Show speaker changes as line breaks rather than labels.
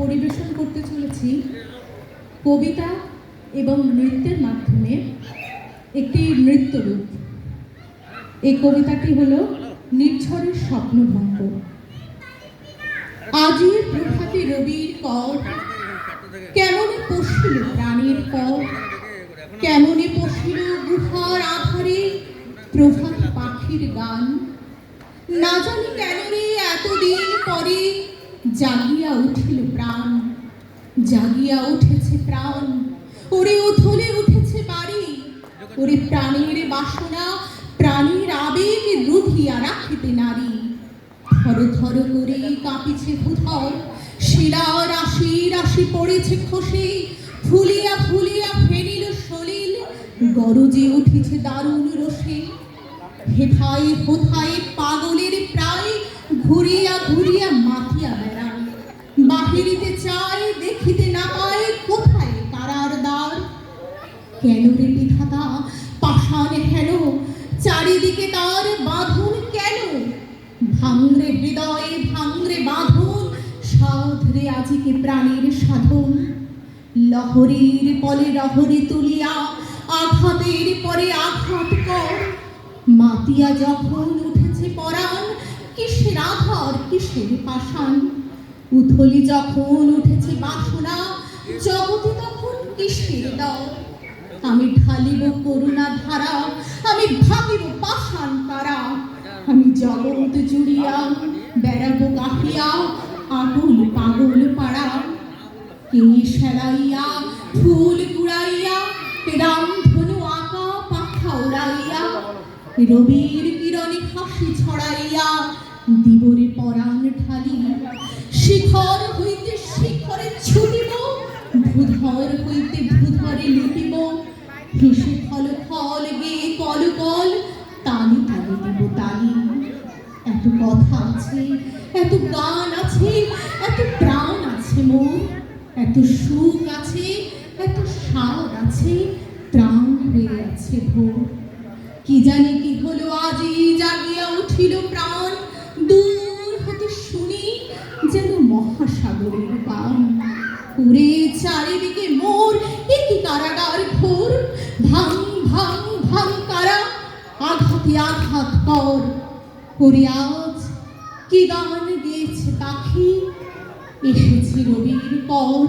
পরিবেশন করতে চলেছি কবিতা এবং নৃত্যের মাধ্যমে একটি নৃত্যরূপ। এই কবিতাটি হলো নির্ঝরের স্বপ্নভঙ্গ। আজি প্রভাতে রবির কর, কেমনে পশিল প্রাণীর পর, কেমনে পশিল গুহার আধারে প্রভাত পাখির গান। না জানি কেন রে এতদিন পরে জাগিয়া উঠিল প্রাণ, জাগিয়া উঠেছে প্রাণ। ওরে উথলে উঠেছে বাড়ি, ওরে প্রাণীর বাসনা, প্রাণীর আবেগ রুধিয়া রাখিতে নারী। থর থর করে কাঁপিছে ভূধর, শিলা রাশি রাশি পড়েছে খসে, ফুলিয়া ফুলিয়া ফেনিল সলিল, গরজে উঠেছে দারুণ রোষে। হেথায় হোথায় পাগলের প্রায়, ঘুরিয়া ঘুরিয়া মাথিয়া বেড়ায়। বাহিরিতে চায় দেখিতে না পায়, কোথায় কারার দ্বার। কেন রে বিধাতা পাষাণ হেন, চারিদিকে তার বাঁধন কেন। ভাঙরে হৃদয়ে ভাঙরে বাঁধন, সাধরে আজিকে প্রাণের সাধন। লহরীর পরে লহরী তুলিয়া, আঘাতের পরে আঘাত কর। মাতিয়া যখন উঠেছে পরাণ, কিসের আধার কিসের পাষাণ। উথলি যখন উঠেছে বাসনা, জগতে তখন কিসের ডর। আমি ঢালিব করুণা ধারা, আমি ভাঙিব পাষাণ কারা। আমি জগৎ জুড়িয়া বেড়াবো গাহিয়া, আগুন পাগল পাড়া। কে সেলাইয়া ফুল কুড়াইয়া, রামধনু আঁকা পাখা উড়াইয়া, রবির কিরণে হাসি ছড়াইয়া দিবরে পরাণ ঢালি। শিখর হইতে শিখরে ছুটিব, ভূধর হইতে ভূধরে লুটিব। হেসে ফল ফল গেয়ে কল কল, তালি তালি দিব তালি। এত কথা আছে, এত গান আছে, এত প্রাণ আছে মোর। এত সুখ আছে, এত স্বাদ আছে, প্রাণ হয়ে আছে ভোর। কি জানি কি হলো আজি জাগিয়া উঠিল প্রাণ, দূর হতে শুনি যেন মহাসাগরের গান। উড়ে চারিদিকে মোর, এ কি কারাগার ঘোর। ভাঙ ভাঙ ভাঙ কারা, আঘাতে আঘাত কর। ওরে আজ কি গান গেয়েছে পাখি, এসেছে রবির পর।